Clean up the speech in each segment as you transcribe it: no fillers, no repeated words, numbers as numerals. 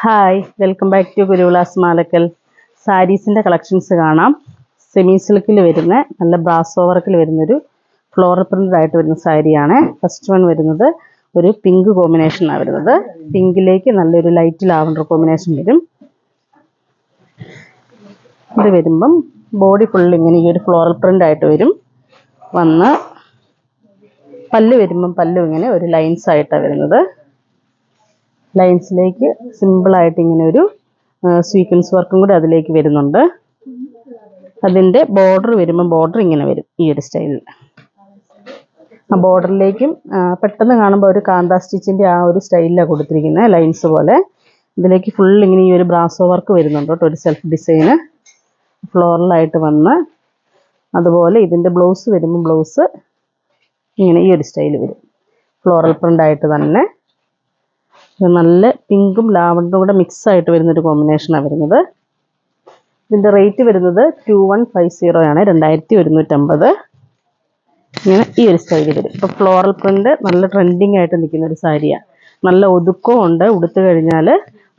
Hi, welcome back to Guruvilas Malakkal. സാരീസിൻ്റെ collections കാണാം. Semi സിൽക്കിൽ വരുന്ന നല്ല ബ്രാസോ വർക്കിൽ വരുന്നൊരു ഫ്ലോറൽ പ്രിൻ്റഡ് ആയിട്ട് വരുന്ന സാരിയാണ്. ഫസ്റ്റ് വൺ വരുന്നത് ഒരു പിങ്ക് കോമ്പിനേഷനാണ് വരുന്നത്. പിങ്കിലേക്ക് നല്ലൊരു ലൈറ്റ് ലാവൻഡർ കോമ്പിനേഷൻ വരും. ഇത് വരുമ്പം ബോഡി ഫുൾ ഇങ്ങനെ ഈ ഒരു ഫ്ലോറൽ പ്രിൻ്റ് ആയിട്ട് വരും. വന്ന് പല്ല് വരുമ്പം പല്ലു ഇങ്ങനെ ഒരു ലൈൻസ് ആയിട്ടാണ് വരുന്നത്. ലൈൻസിലേക്ക് സിമ്പിളായിട്ട് ഇങ്ങനെ ഒരു സ്വീക്വൻസ് വർക്കും കൂടി അതിലേക്ക് വരുന്നുണ്ട്. അതിൻ്റെ ബോർഡർ വരുമ്പം ബോർഡർ ഇങ്ങനെ വരും ഈ ഒരു സ്റ്റൈലിൽ. ആ ബോർഡറിലേക്കും പെട്ടെന്ന് കാണുമ്പോൾ ഒരു കാന്ത സ്റ്റിച്ചിൻ്റെ ആ ഒരു സ്റ്റൈലിലാണ് കൊടുത്തിരിക്കുന്നത്, ലൈൻസ് പോലെ. ഇതിലേക്ക് ഫുൾ ഇങ്ങനെ ഈ ഒരു ബ്രാസോ വർക്ക് വരുന്നുണ്ട് കേട്ടോ, ഒരു സെൽഫ് ഡിസൈന് ഫ്ലോറലായിട്ട് വന്ന്. അതുപോലെ ഇതിൻ്റെ ബ്ലൗസ് വരുമ്പോൾ ബ്ലൗസ് ഇങ്ങനെ ഈ ഒരു സ്റ്റൈൽ വരും, ഫ്ലോറൽ പ്രിൻ്റ് ആയിട്ട് തന്നെ. നല്ല പിങ്കും ലാവൻഡറും കൂടെ മിക്സ് ആയിട്ട് വരുന്നൊരു കോമ്പിനേഷനാണ് വരുന്നത്. ഇതിൻ്റെ റേറ്റ് വരുന്നത് 2150 ആണ്, 2150. ഇങ്ങനെ ഈ ഒരു സ്റ്റൈലിൽ വരും. ഇപ്പോൾ ഫ്ലോറൽ പ്രിൻ്റ് നല്ല ട്രെൻഡിങ് ആയിട്ട് നിൽക്കുന്ന ഒരു സാരിയാണ്. നല്ല ഒതുക്കവും ഉണ്ട്. ഉടുത്തു കഴിഞ്ഞാൽ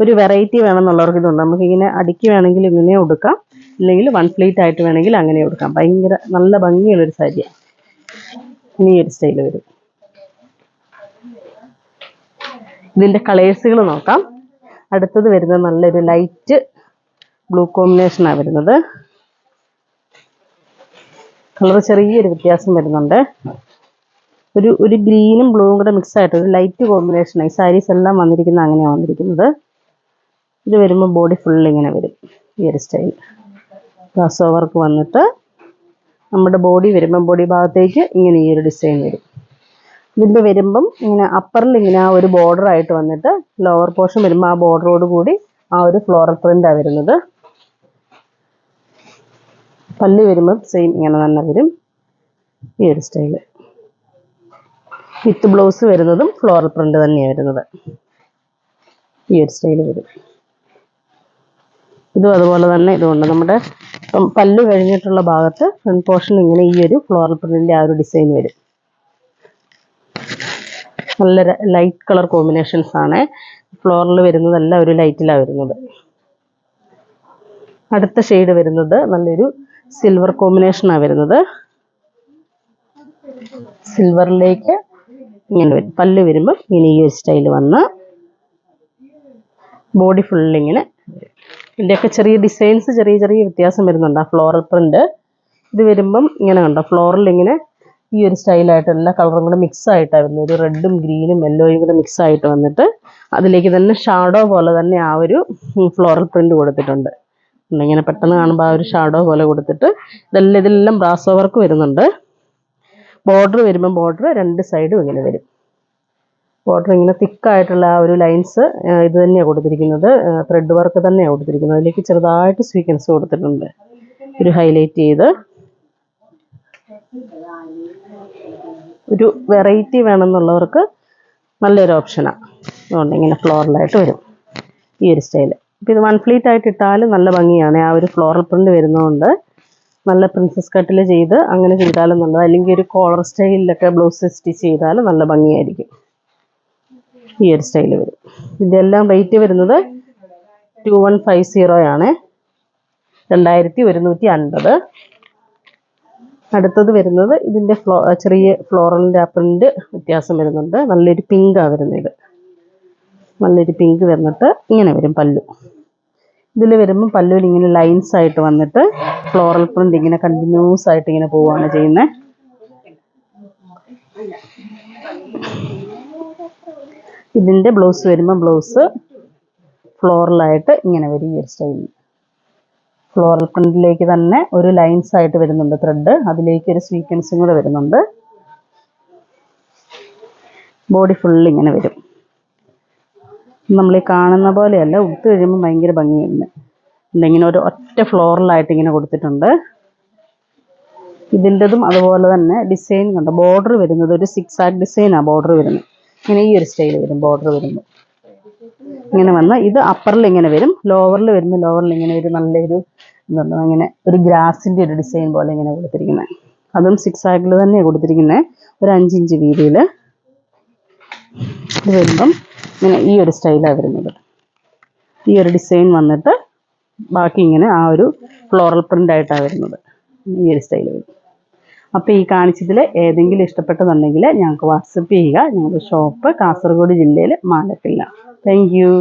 ഒരു വെറൈറ്റി വേണമെന്നുള്ളവർക്ക് ഇതുണ്ട്. നമുക്കിങ്ങനെ അടുക്കി വേണമെങ്കിൽ ഇങ്ങനെ ഉടുക്കാം, ഇല്ലെങ്കിൽ വൺ പ്ലേറ്റ് ആയിട്ട് വേണമെങ്കിൽ അങ്ങനെ ഉടുക്കാം. ഭയങ്കര നല്ല ഭംഗിയുള്ളൊരു സാരിയാണ്. ഈ ഒരു സ്റ്റൈൽ വരും. ഇതിൻ്റെ കളേഴ്സുകൾ നോക്കാം. അടുത്തത് വരുന്നത് നല്ലൊരു ലൈറ്റ് ബ്ലൂ കോമ്പിനേഷനാണ് വരുന്നത്. കളർ ചെറിയൊരു വ്യത്യാസം വരുന്നുണ്ട്. ഒരു ഗ്രീനും ബ്ലൂവും കൂടെ മിക്സ് ആയിട്ട് ഒരു ലൈറ്റ് കോമ്പിനേഷനാണ്. ഈ സാരീസ് എല്ലാം വന്നിരിക്കുന്നത് അങ്ങനെയാണ് വന്നിരിക്കുന്നത്. ഇത് വരുമ്പോൾ ബോഡി ഫുൾ ഇങ്ങനെ വരും ഈ ഒരു സ്റ്റൈൽ. ബ്രാസോ വർക്ക് വന്നിട്ട് നമ്മുടെ ബോഡി വരുമ്പം ബോഡി ഭാഗത്തേക്ക് ഇങ്ങനെ ഈ ഒരു ഡിസൈൻ വരും. ഇതിൻ്റെ വരുമ്പം ഇങ്ങനെ അപ്പറിൽ ഇങ്ങനെ ആ ഒരു ബോർഡർ ആയിട്ട് വന്നിട്ട് ലോവർ പോർഷൻ വരുമ്പോൾ ആ ബോർഡറോട് കൂടി ആ ഒരു ഫ്ലോറൽ പ്രിൻ്റാണ് വരുന്നത്. പല്ല് വരുമ്പം സെയിം ഇങ്ങനെ തന്നെ വരും ഈ ഒരു സ്റ്റൈല്. വിത്ത് ബ്ലൗസ് വരുന്നതും ഫ്ലോറൽ പ്രിൻ്റ് തന്നെയാണ് വരുന്നത്. ഈ ഒരു സ്റ്റൈല് വരും. ഇതും അതുപോലെ തന്നെ ഇതുകൊണ്ട് നമ്മുടെ ഇപ്പം പല്ല് കഴിഞ്ഞിട്ടുള്ള ഭാഗത്ത് ഫ്രണ്ട് പോർഷൻ ഇങ്ങനെ ഈ ഒരു ഫ്ലോറൽ പ്രിൻ്റിൻ്റെ ആ ഒരു ഡിസൈൻ വരും. നല്ല ലൈറ്റ് കളർ കോമ്പിനേഷൻസ് ആണ്. ഫ്ലോറിൽ വരുന്നതെല്ലാം ഒരു ലൈറ്റിലാണ് വരുന്നത്. അടുത്ത ഷെയ്ഡ് വരുന്നത് നല്ലൊരു സിൽവർ കോമ്പിനേഷനാണ് വരുന്നത്. സിൽവറിലേക്ക് ഇങ്ങനെ വരും. പല്ല് വരുമ്പോൾ ഇങ്ങനെ ഈ ഒരു സ്റ്റൈൽ വന്ന് ബോഡി ഫുള്ളിങ്ങനെ. ഇതിൻ്റെയൊക്കെ ചെറിയ ഡിസൈൻസ് ചെറിയ ചെറിയ വ്യത്യാസം വരുന്നുണ്ട്. ആ ഫ്ലോറൽ പ്രിൻ്റ് ഇത് വരുമ്പം ഇങ്ങനെ കണ്ടോ, ഫ്ലോറിൽ ഇങ്ങനെ ഈ ഒരു സ്റ്റൈലായിട്ട് എല്ലാ കളറും കൂടെ മിക്സ് ആയിട്ടാണ് വരുന്നത്. ഒരു റെഡും ഗ്രീനും യെല്ലോയും കൂടെ മിക്സ് ആയിട്ട് വന്നിട്ട് അതിലേക്ക് തന്നെ ഷാഡോ പോലെ തന്നെ ആ ഒരു ഫ്ലോറൽ പ്രിൻ്റ് കൊടുത്തിട്ടുണ്ട്. ഇങ്ങനെ പെട്ടെന്ന് കാണുമ്പോൾ ആ ഒരു ഷാഡോ പോലെ കൊടുത്തിട്ട് ഇതെല്ലാം ബ്രാസോ വർക്ക് വരുന്നുണ്ട്. ബോർഡർ വരുമ്പോൾ ബോർഡർ രണ്ട് സൈഡും ഇങ്ങനെ വരും. ബോർഡർ ഇങ്ങനെ തിക്കായിട്ടുള്ള ആ ഒരു ലൈൻസ് ഇത് തന്നെയാണ് കൊടുത്തിരിക്കുന്നത്, ത്രെഡ് വർക്ക് തന്നെയാണ് കൊടുത്തിരിക്കുന്നത്. അതിലേക്ക് ചെറുതായിട്ട് സ്വീക്വൻസ് കൊടുത്തിട്ടുണ്ട്, ഒരു ഹൈലൈറ്റ് ചെയ്ത്. ഒരു വെറൈറ്റി വേണമെന്നുള്ളവർക്ക് നല്ലൊരു ഓപ്ഷനാണ്. അതുകൊണ്ട് ഇങ്ങനെ ഫ്ലോറലായിട്ട് വരും ഈ ഒരു സ്റ്റൈൽ. അപ്പോൾ ഇത് വൺ ഫ്ലീറ്റ് ആയിട്ട് ഇട്ടാലും നല്ല ഭംഗിയാണ്. ആ ഒരു ഫ്ലോറൽ പ്രിൻ്റ് വരുന്നതുകൊണ്ട് നല്ല പ്രിൻസസ് കട്ടിൽ ചെയ്ത് അങ്ങനെ ചെയ്താലും നല്ലത്. അല്ലെങ്കിൽ ഒരു കോളർ സ്റ്റൈലിലൊക്കെ ബ്ലൗസ് സ്റ്റിച്ച് ചെയ്താലും നല്ല ഭംഗിയായിരിക്കും. ഈ ഒരു സ്റ്റൈൽ വരും. ഇതെല്ലാം റേറ്റ് വരുന്നത് 2150 ആണ്, 2150. അടുത്തത് വരുന്നത് ഇതിൻ്റെ ചെറിയ ഫ്ലോറലിൻ്റെ ആ പ്രിൻ്റ് വ്യത്യാസം വരുന്നുണ്ട്. നല്ലൊരു പിങ്കാണ് വരുന്നത്. ഇത് നല്ലൊരു പിങ്ക് വന്നിട്ട് ഇങ്ങനെ വരും പല്ലു. ഇതിൽ വരുമ്പോൾ പല്ലുവിൽ ഇങ്ങനെ ലൈൻസ് ആയിട്ട് വന്നിട്ട് ഫ്ലോറൽ പ്രിൻ്റ് ഇങ്ങനെ കണ്ടിന്യൂസ് ആയിട്ട് ഇങ്ങനെ പോവുകയാണ് ചെയ്യുന്നത്. ഇതിൻ്റെ ബ്ലൗസ് വരുമ്പോൾ ബ്ലൗസ് ഫ്ലോറലായിട്ട് ഇങ്ങനെ വരും ഈ ഒരു സ്റ്റൈലിൽ. ഫ്ലോറൽ പ്രിൻ്റിലേക്ക് തന്നെ ഒരു ലൈൻസ് ആയിട്ട് വരുന്നുണ്ട് ത്രെഡ്, അതിലേക്ക് ഒരു സ്വീക്വൻസും കൂടെ വരുന്നുണ്ട്. ബോഡി ഫുൾ ഇങ്ങനെ വരും. നമ്മൾ ഈ കാണുന്ന പോലെയല്ല, ഉടുത്ത് കഴിയുമ്പോൾ ഭയങ്കര ഭംഗിയുണ്ട്. ഇങ്ങനെ ഒരു ഒറ്റ ഫ്ലോറലായിട്ട് ഇങ്ങനെ കൊടുത്തിട്ടുണ്ട്. ഇതിൻ്റെതും അതുപോലെ തന്നെ ഡിസൈൻ കണ്ടോ, ബോർഡർ വരുന്നത് ഒരു 6 ആക്ക് ഡിസൈനാണ് ബോർഡർ വരുന്നത്. ഇങ്ങനെ ഈ ഒരു സ്റ്റൈൽ വരും ബോർഡർ വരുമ്പോൾ. ഇങ്ങനെ വന്ന് ഇത് അപ്പറിൽ ഇങ്ങനെ വരും, ലോവറിൽ വരുമ്പോൾ ലോവറിൽ ഇങ്ങനെ ഒരു നല്ലൊരു എന്താണ് ഇങ്ങനെ ഒരു ഗ്രാസിൻ്റെ ഒരു ഡിസൈൻ പോലെ ഇങ്ങനെ കൊടുത്തിരിക്കുന്നത്. അതും 6 ആക്കിൽ തന്നെയാണ് കൊടുത്തിരിക്കുന്നത്, ഒരു 5 ഇഞ്ച് വീതിയിൽ. ഇത് വരുമ്പം ഇങ്ങനെ ഈ ഒരു സ്റ്റൈലാണ് വരുന്നത്. ഈ ഒരു ഡിസൈൻ വന്നിട്ട് ബാക്കി ഇങ്ങനെ ആ ഒരു ഫ്ലോറൽ പ്രിൻ്റ് ആയിട്ടാണ് വരുന്നത്. ഈ ഒരു സ്റ്റൈൽ വരും. അപ്പോൾ ഈ കാണിച്ചതിൽ ഏതെങ്കിലും ഇഷ്ടപ്പെട്ടതുണ്ടെങ്കിൽ ഞങ്ങൾക്ക് വാട്സപ്പ് ചെയ്യുക. ഞങ്ങളുടെ ഷോപ്പ് കാസർഗോഡ് ജില്ലയിൽ മാലക്കല്ല. Thank you.